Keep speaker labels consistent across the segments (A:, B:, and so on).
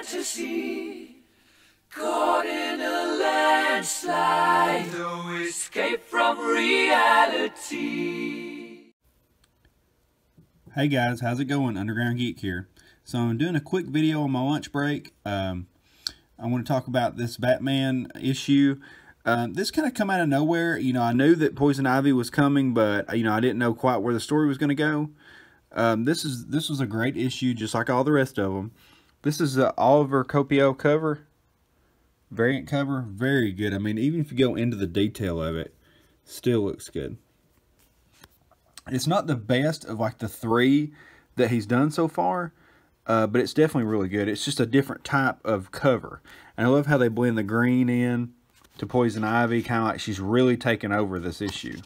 A: fantasy, caught in a landslide, no escape from reality.
B: Hey guys, how's it going? Underground Geek here. So I'm doing a quick video on my lunch break. I want to talk about this Batman issue. This kind of come out of nowhere. You know, I knew that Poison Ivy was coming, but you know, I didn't know quite where the story was going to go. This was a great issue, just like all the rest of them. This is an Oliver Coipel cover, variant cover, very good. I mean, even if you go into the detail of it, still looks good. It's not the best of like the three that he's done so far, but it's definitely really good. It's just a different type of cover, and I love how they blend the green in to Poison Ivy, kind of like she's really taken over this issue.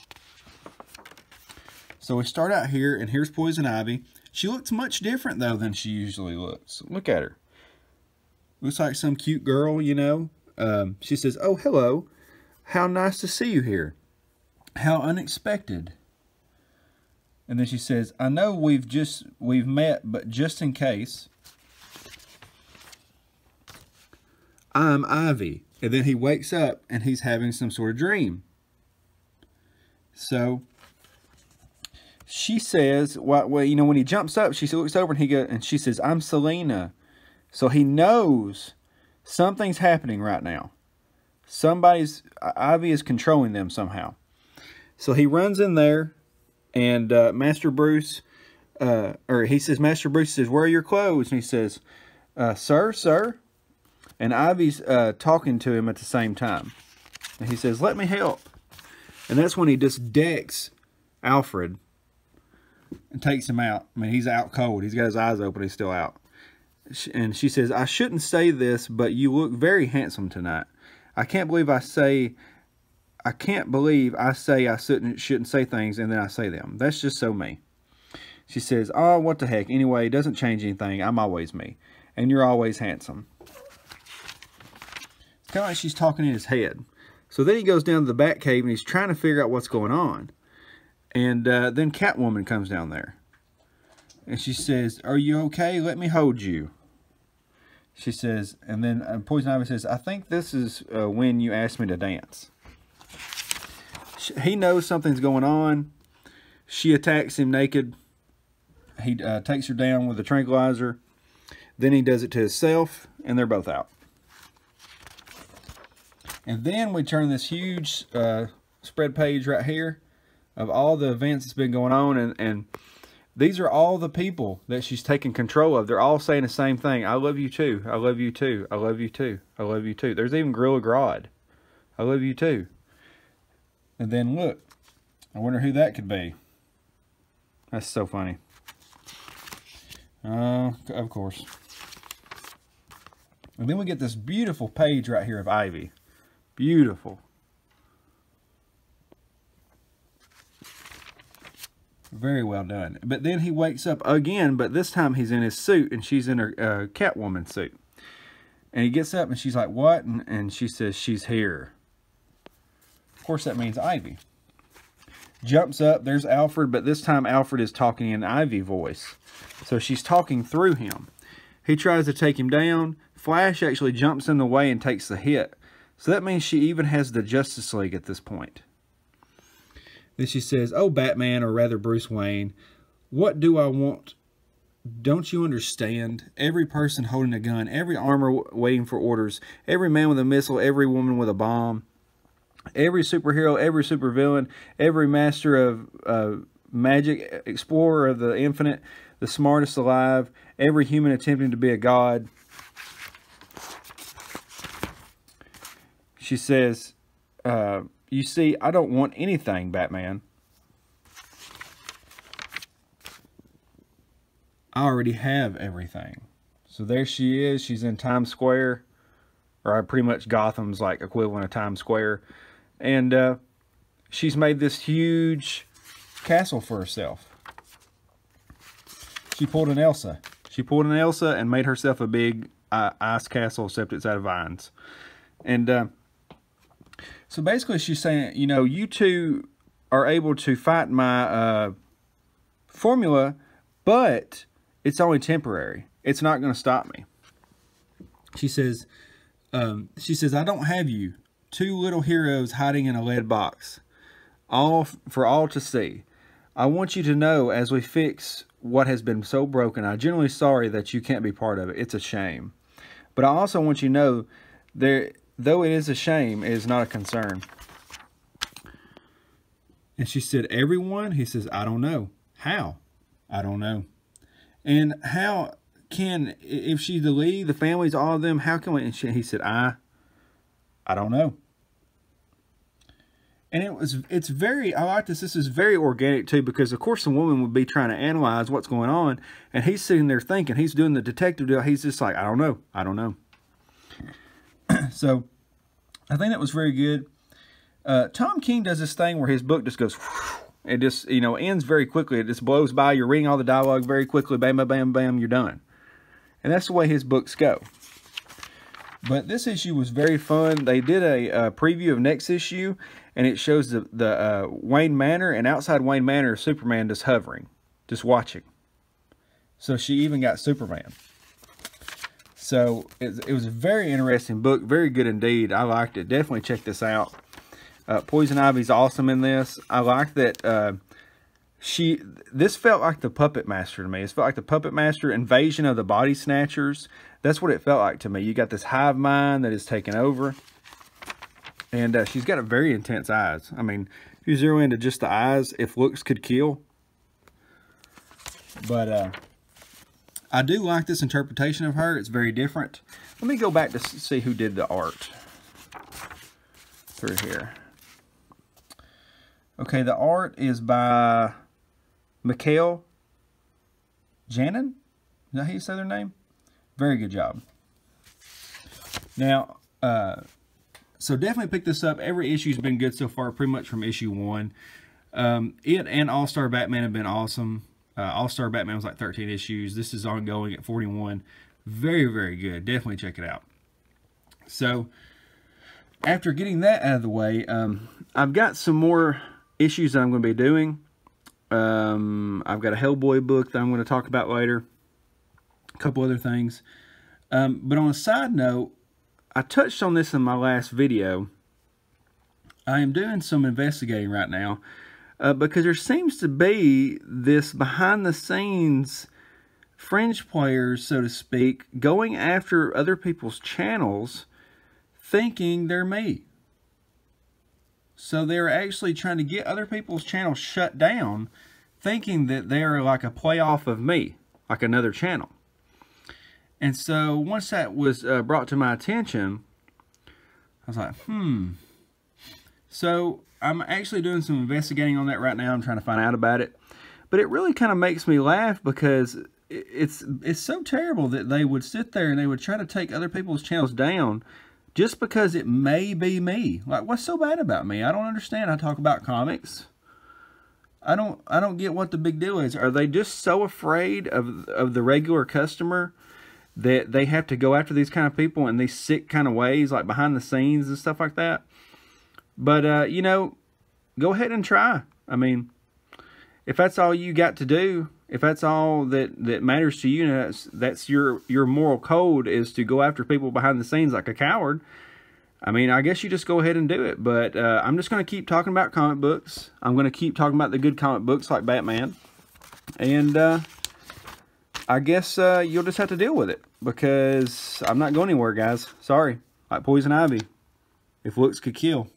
B: So we start out here, and here's Poison Ivy. She looks much different, though, than she usually looks. Look at her. Looks like some cute girl, you know. She says, "Oh, hello. How nice to see you here. How unexpected." And then she says, "I know we've met, but just in case, I'm Ivy." And then he wakes up, and he's having some sort of dream. So she says, well, you know, when he jumps up, she looks over and she says, "I'm Selena." So he knows something's happening right now. Ivy is controlling them somehow. So he runs in there, and Master Bruce, Master Bruce says, "Where are your clothes?" And he says, Sir." And Ivy's talking to him at the same time. And he says, "Let me help." And that's when he just decks Alfred and takes him out. I mean, he's out cold. He's got his eyes open. He's still out. And she says, "I shouldn't say this, but you look very handsome tonight. I can't believe I say I shouldn't say things, and then I say them. That's just so me." She says, "Oh, what the heck. Anyway, it doesn't change anything. I'm always me. And you're always handsome." It's kind of like she's talking in his head. So then he goes down to the Batcave, and he's trying to figure out what's going on. And then Catwoman comes down there. And she says, "Are you okay? Let me hold you." She says, and then Poison Ivy says, "I think this is when you asked me to dance." He knows something's going on. She attacks him naked. He takes her down with a tranquilizer. Then he does it to himself, and they're both out. And then we turn this huge spread page right here of all the events that's been going on, and these are all the people that she's taking control of. They're all saying the same thing. "I love you too. I love you too. I love you too. I love you too." There's even Gorilla Grodd. "I love you too." And then look, I wonder who that could be. That's so funny. Of course. And then we get this beautiful page right here of Ivy. Beautiful. Very well done. But then he wakes up again, but this time he's in his suit, and she's in her Catwoman suit. And he gets up, and she's like, "What?" And she says, "She's here." Of course, that means Ivy. Jumps up, there's Alfred, but this time Alfred is talking in Ivy voice. So she's talking through him. He tries to take him down. Flash actually jumps in the way and takes the hit. So that means she even has the Justice League at this point. Then she says, "Oh, Batman, or rather Bruce Wayne, what do I want? Don't you understand? Every person holding a gun, every armor waiting for orders, every man with a missile, every woman with a bomb, every superhero, every supervillain, every master of magic, explorer of the infinite, the smartest alive, every human attempting to be a god." She says, "You see, I don't want anything, Batman. I already have everything." So there she is. She's in Times Square, or pretty much Gotham's like equivalent of Times Square. And she's made this huge castle for herself. She pulled an Elsa. She pulled an Elsa and made herself a big ice castle, except it's out of vines. And so basically she's saying, you know, you two are able to fight my formula, but it's only temporary. It's not going to stop me. She says, I don't have you. Two little heroes hiding in a lead box. All for all to see. I want you to know as we fix what has been so broken, I'm genuinely sorry that you can't be part of it. It's a shame. But I also want you to know, though it is a shame, it is not a concern. And she said, everyone? He says, I don't know. How? I don't know. And how can, if she's the lead, the families, all of them, how can we? And he said, I don't know. And it's very, I like this. This is very organic too, because of course the woman would be trying to analyze what's going on, and he's sitting there thinking, he's doing the detective deal. He's just like, I don't know. I don't know. So I think that was very good. Tom King does this thing where his book just goes, it just, you know, ends very quickly. It just blows by. You're reading all the dialogue very quickly. Bam, bam, bam, bam, you're done. And that's the way his books go. But this issue was very fun. They did a preview of next issue, and it shows the Wayne Manor, and outside Wayne Manor, Superman just hovering, just watching. So she even got Superman. So it was a very interesting book, very good indeed. I liked it. Definitely check this out. Poison Ivy's awesome in this. I like that this felt like the Puppet Master to me. It felt like the Puppet Master invasion of the Body Snatchers. That's what it felt like to me. You got this hive mind that is taking over. And she's got a very intense eyes. I mean, if you zero into just the eyes, if looks could kill. But I do like this interpretation of her. It's very different. Let me go back to see who did the art through here. Okay, the art is by Mikhail Janin. Is that how you say their name? Very good job. Now, so definitely pick this up. Every issue's been good so far, pretty much from issue 1. It and All-Star Batman have been awesome. All-Star Batman was like 13 issues. This is ongoing at 41. Very, very good. Definitely check it out. So, after getting that out of the way, I've got some more issues that I'm going to be doing. I've got a Hellboy book that I'm going to talk about later. A couple other things. But on a side note, I touched on this in my last video. I am doing some investigating right now because there seems to be this behind the scenes fringe players, so to speak, going after other people's channels thinking they're me. So they're actually trying to get other people's channels shut down thinking that they're like a playoff of me, like another channel. And so once that was brought to my attention, I was like, So I'm actually doing some investigating on that right now. I'm trying to find out about it. But it really kind of makes me laugh because it's so terrible that they would sit there and they would try to take other people's channels down just because it may be me. Like, what's so bad about me? I don't understand. I talk about comics. I don't get what the big deal is. Are they just so afraid of the regular customer that they have to go after these kind of people in these sick kind of ways, like behind the scenes and stuff like that? But, you know, go ahead and try. I mean, if that's all you got to do, if that's all that matters to you, that's your moral code is to go after people behind the scenes like a coward, I mean, I guess you just go ahead and do it. But I'm just going to keep talking about comic books. I'm going to keep talking about the good comic books like Batman. And I guess you'll just have to deal with it. Because I'm not going anywhere, guys. Sorry. Like Poison Ivy. If looks could kill.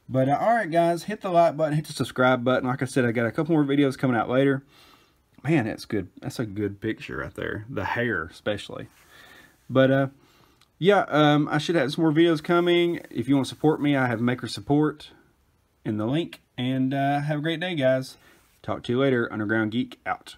B: But alright, guys. Hit the like button. Hit the subscribe button. Like I said, I got a couple more videos coming out later. Man, that's good. That's a good picture right there. The hair, especially. But, yeah, I should have some more videos coming. If you want to support me, I have Maker Support in the link. And have a great day, guys. Talk to you later. Underground Geek out.